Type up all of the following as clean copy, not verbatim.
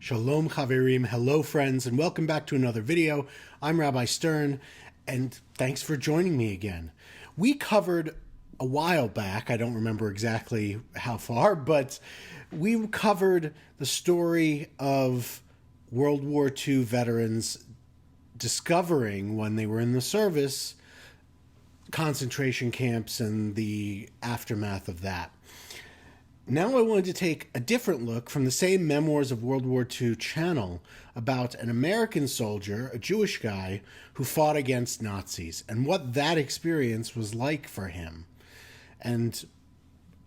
Shalom Chaverim, hello friends, and welcome back to another video. I'm Rabbi Stern, and thanks for joining me again. We covered a while back, I don't remember exactly how far, but we covered the story of World War II veterans discovering when they were in the service concentration camps and the aftermath of that. Now I wanted to take a different look from the same Memoirs of World War II channel about an American soldier, a Jewish guy, who fought against Nazis and what that experience was like for him. And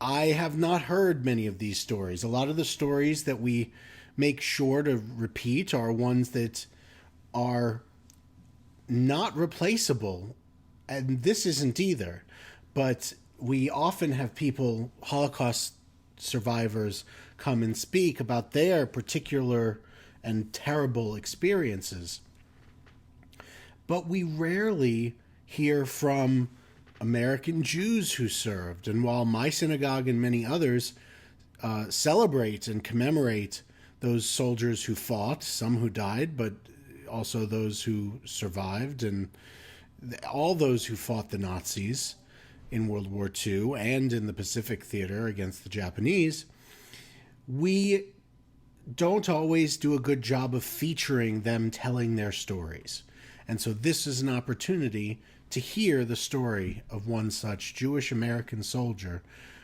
I have not heard many of these stories. A lot of the stories that we make sure to repeat are ones that are not replaceable, and this isn't either. But we often have people, Holocaust survivors, come and speak about their particular and terrible experiences. But we rarely hear from American Jews who served. And while my synagogue and many others celebrate and commemorate those soldiers who fought, some who died, but also those who survived, and all those who fought the Nazis in World War II and in the Pacific Theater against the Japanese, we don't always do a good job of featuring them telling their stories. And so this is an opportunity to hear the story of one such Jewish American soldier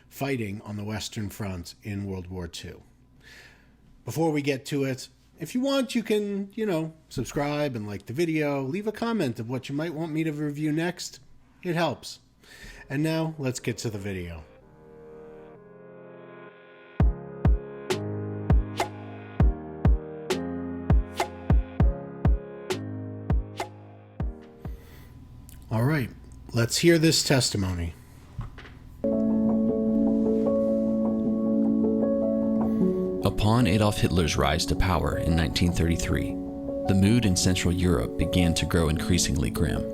fighting on the Western Front in World War II. Before we get to it, if you want, you can, subscribe and like the video, leave a comment of what you might want me to review next. It helps. And now, let's get to the video. All right, let's hear this testimony. Upon Adolf Hitler's rise to power in 1933, the mood in Central Europe began to grow increasingly grim,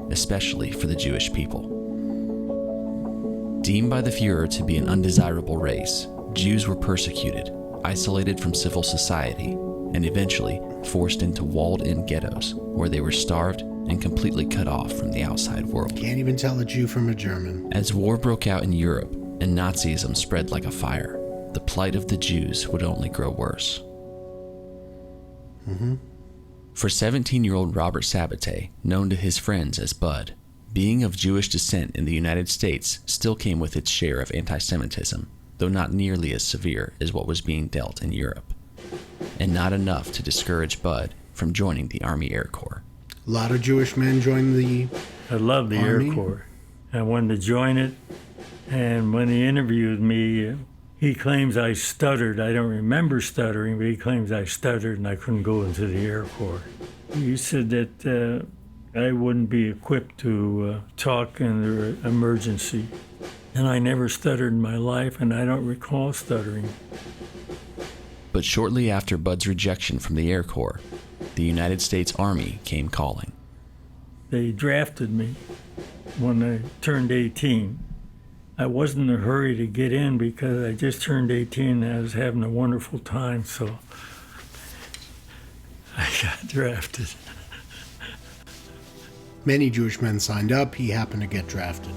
especially for the Jewish people. Deemed by the Führer to be an undesirable race, Jews were persecuted, isolated from civil society, and eventually forced into walled-in ghettos where they were starved and completely cut off from the outside world. Can't even tell a Jew from a German. As war broke out in Europe and Nazism spread like a fire, the plight of the Jews would only grow worse. For 17-year-old Robert Sabetay, known to his friends as Bud, being of Jewish descent in the United States still came with its share of anti-Semitism, though not nearly as severe as what was being dealt in Europe, and not enough to discourage Bud from joining the Army Air Corps. A lot of Jewish men joined the I love the Army. Air Corps. I wanted to join it, and when he interviewed me, he claims I stuttered. I don't remember stuttering, but he claims I stuttered and I couldn't go into the Air Corps. He said that I wouldn't be equipped to talk in an emergency. And I never stuttered in my life, and I don't recall stuttering. But shortly after Bud's rejection from the Air Corps, the United States Army came calling. They drafted me when I turned 18. I wasn't in a hurry to get in because I just turned 18 and I was having a wonderful time, so I got drafted. Many Jewish men signed up. He happened to get drafted.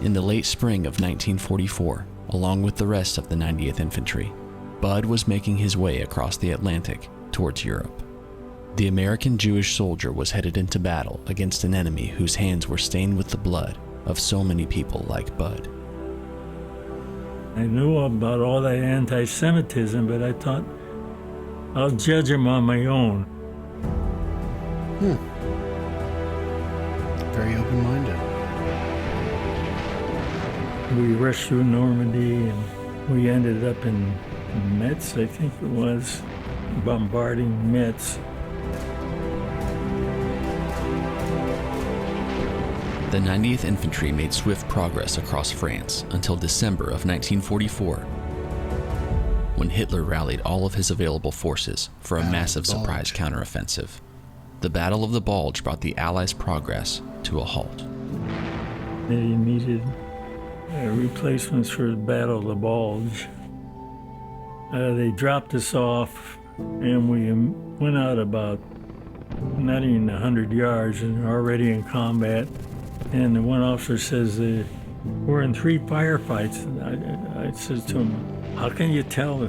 In the late spring of 1944, along with the rest of the 90th Infantry, Bud was making his way across the Atlantic towards Europe. The American Jewish soldier was headed into battle against an enemy whose hands were stained with the blood of so many people like Bud. I knew about all that anti-Semitism, but I thought, I'll judge him on my own. Very open-minded. We rushed through Normandy and we ended up in Metz, I think it was, bombarding Metz. The 90th Infantry made swift progress across France until December of 1944, when Hitler rallied all of his available forces for a massive surprise counteroffensive. The Battle of the Bulge brought the Allies' progress to a halt. They needed replacements for the Battle of the Bulge. They dropped us off and we went out about not even 100 yards and already in combat. And the one officer says, we're in 3 firefights. And I says to him, how can you tell?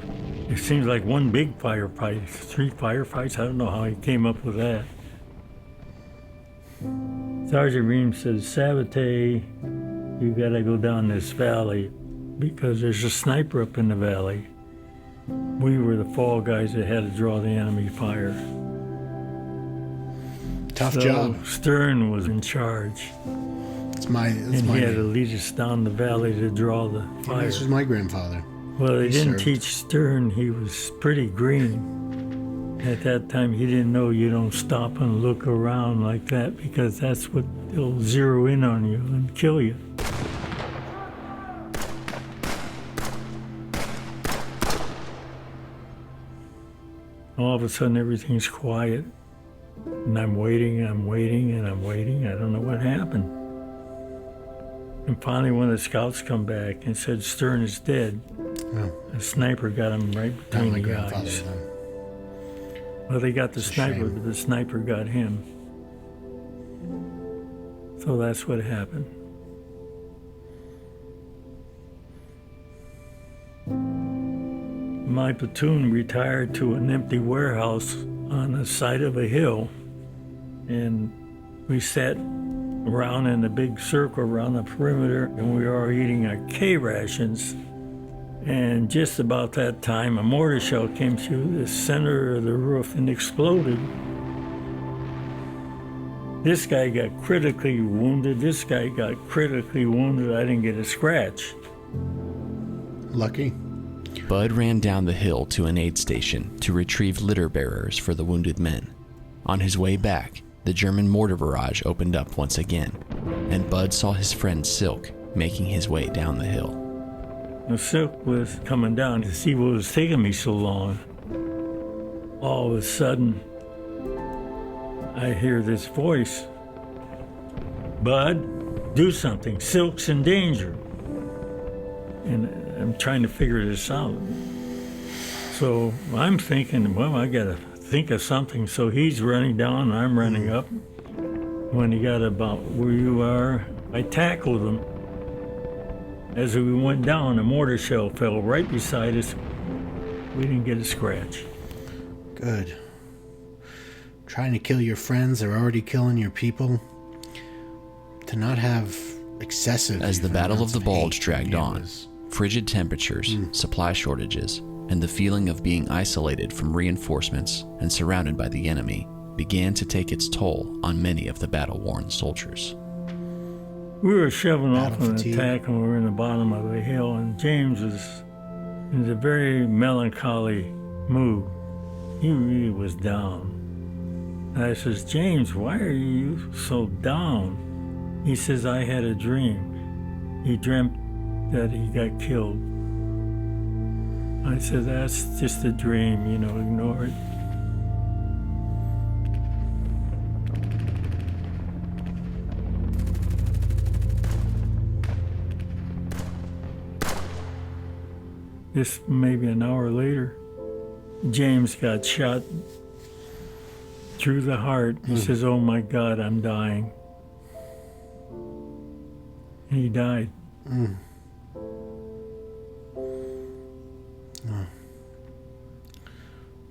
It seems like one big firefight, 3 firefights. I don't know how he came up with that. Sergeant Ream says, Sabetay, you gotta go down this valley because there's a sniper up in the valley. We were the fall guys that had to draw the enemy fire. Tough job. Stern was in charge. He had to lead us down the valley to draw the fire. This was my grandfather. Well, they didn't teach Stern. He was pretty green. At that time, he didn't know you don't stop and look around like that because that's what they'll zero in on you and kill you. All of a sudden, everything's quiet. And I'm waiting, and I'm waiting. I don't know what happened. And finally, one of the scouts come back and said, Stern is dead. Oh. A sniper got him right between the eyes. Well, they got the sniper, but the sniper got him. So that's what happened. My platoon retired to an empty warehouse on the side of a hill, and we sat around in a big circle around the perimeter, and we were all eating our K rations. And just about that time, a mortar shell came through the center of the roof and exploded. This guy got critically wounded. This guy got critically wounded. I didn't get a scratch. Lucky. Bud ran down the hill to an aid station to retrieve litter bearers for the wounded men. On his way back, the German mortar barrage opened up once again, and Bud saw his friend Silk making his way down the hill. The Silk was coming down to see what was taking me so long. All of a sudden, I hear this voice. Bud, do something. Silk's in danger. And I'm trying to figure this out. So I'm thinking, well, I gotta think of something. So he's running down, I'm running up. When he got about where you are, I tackled him. As we went down, a mortar shell fell right beside us. We didn't get a scratch. Good. Trying to kill your friends, they're already killing your people. To not have excessive... As the Battle of the Bulge dragged on, frigid temperatures, supply shortages, and the feeling of being isolated from reinforcements and surrounded by the enemy began to take its toll on many of the battle-worn soldiers. We were shoving off an attack, and we were in the bottom of a hill, and James was in a very melancholy mood. He really was down. And I says, James, why are you so down? He says, I had a dream. He dreamt that he got killed. I said, that's just a dream, ignore it. Just maybe an hour later, James got shot through the heart. He says, oh my God, I'm dying. And he died.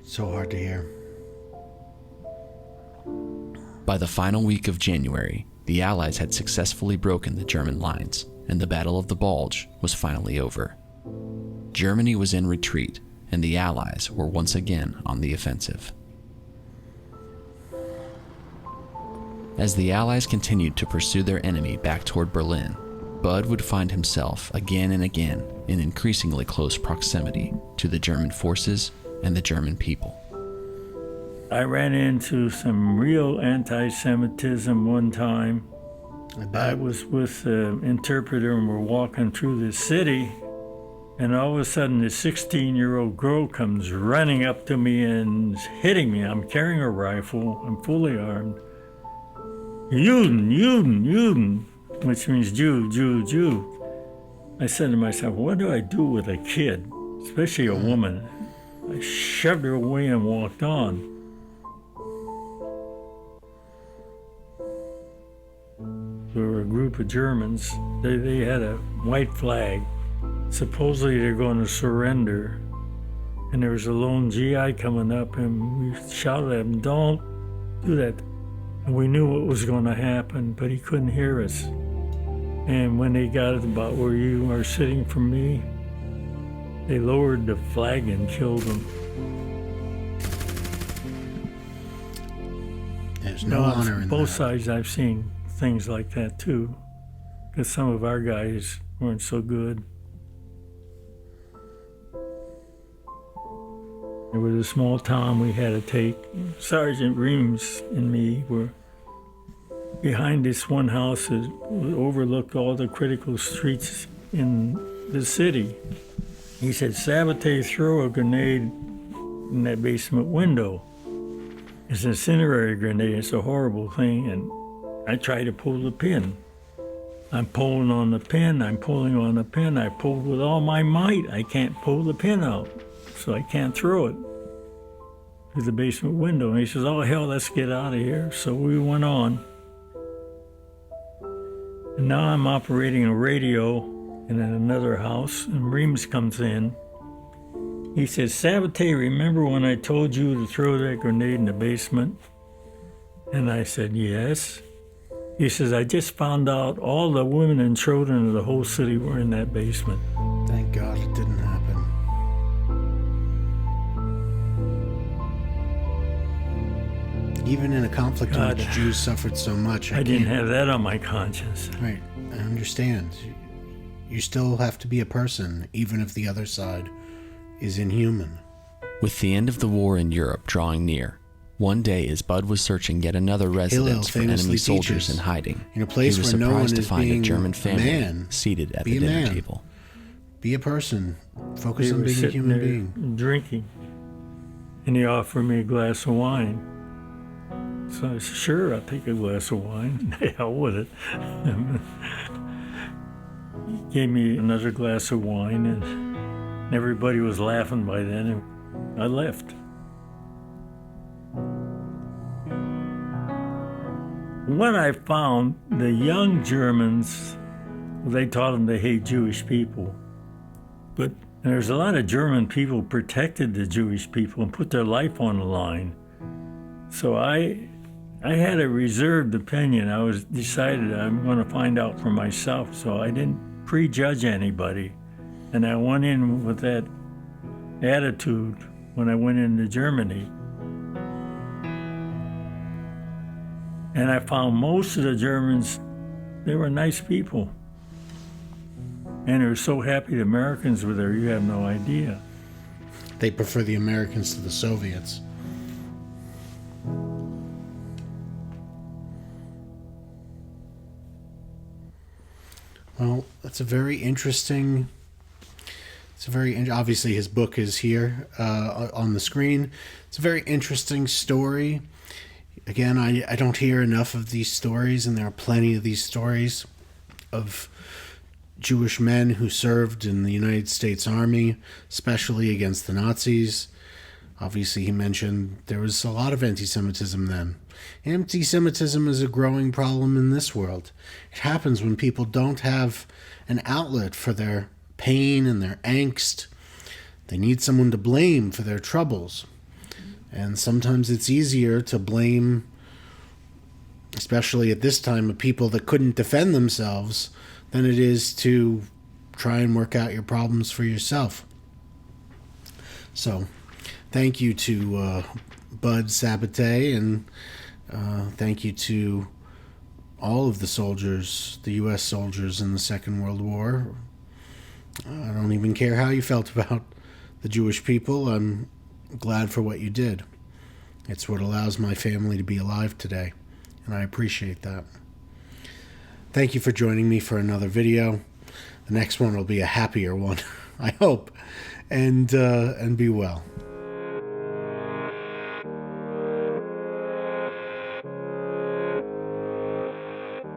So hard to hear. By the final week of January, the Allies had successfully broken the German lines, and the Battle of the Bulge was finally over. Germany was in retreat, and the Allies were once again on the offensive. As the Allies continued to pursue their enemy back toward Berlin, Bud would find himself again and again in increasingly close proximity to the German forces and the German people. I ran into some real anti-Semitism one time. I was with the interpreter and we're walking through the city, and all of a sudden this 16-year-old girl comes running up to me and hitting me. I'm carrying a rifle, I'm fully armed. Juden, Juden, Juden, which means Jew, Jew, Jew. I said to myself, what do I do with a kid, especially a woman? I shut shoved her away and walked on. There were a group of Germans. They had a white flag. Supposedly they're going to surrender. And there was a lone GI coming up, and we shouted at him, "Don't do that." And we knew what was going to happen, but he couldn't hear us. And when they got about where you are sitting from me, they lowered the flag and killed him. There's no honor in both that. sides I've seen things like that too, because some of our guys weren't so good. There was a small town we had to take. Sergeant Reams and me were behind this one house that overlooked all the critical streets in the city. He said, "Sabetay, throw a grenade in that basement window. It's an incendiary grenade. It's a horrible thing." And I tried to pull the pin. I'm pulling on the pin. I'm pulling on the pin. I pulled with all my might. I can't pull the pin out, so I can't throw it through the basement window. And he says, "Oh, hell, let's get out of here." So we went on. And now I'm operating a radio in another house, and Reams comes in. He says, "Sabetay, remember when I told you to throw that grenade in the basement?" And I said, "Yes." He says, "I just found out all the women and children of the whole city were in that basement." Thank God it didn't happen. Even in a conflict in God. which Jews suffered so much, I didn't have that on my conscience. Right, I understand. You still have to be a person, even if the other side is inhuman. With the end of the war in Europe drawing near, one day as Bud was searching yet another residence for famously enemy soldiers teaches, in hiding, in a place he was where no surprised one to is find a being German a family man. seated at Be the a dinner man. table. Be a person. Focus They on were being a sitting human there being. drinking, and he offered me a glass of wine. So I said, "Sure, I'll take a glass of wine." The hell with it. He gave me another glass of wine, and everybody was laughing by then, and I left. What I found, the young Germans, they taught them to hate Jewish people. But there's a lot of German people protected the Jewish people and put their life on the line. So I had a reserved opinion. I was decided I'm going to find out for myself. So I didn't prejudge anybody. And I went in with that attitude when I went into Germany. And I found most of the Germans, they were nice people. And they were so happy the Americans were there, you have no idea. They prefer the Americans to the Soviets. Well, that's a very interesting. Obviously his book is here on the screen. It's a very interesting story. Again, I don't hear enough of these stories, and there are plenty of these stories of Jewish men who served in the United States Army, especially against the Nazis. Obviously, he mentioned there was a lot of anti-Semitism then. Anti-Semitism is a growing problem in this world. It happens when people don't have an outlet for their pain and their angst. They need someone to blame for their troubles. And sometimes it's easier to blame, especially at this time, of people that couldn't defend themselves than it is to try and work out your problems for yourself. So, thank you to Bud Sabetay, and thank you to all of the soldiers, the U.S. soldiers in the Second World War. I don't even care how you felt about the Jewish people. I'm glad for what you did. It's what allows my family to be alive today, and I appreciate that. Thank you for joining me for another video. The next one will be a happier one, I hope, and be well.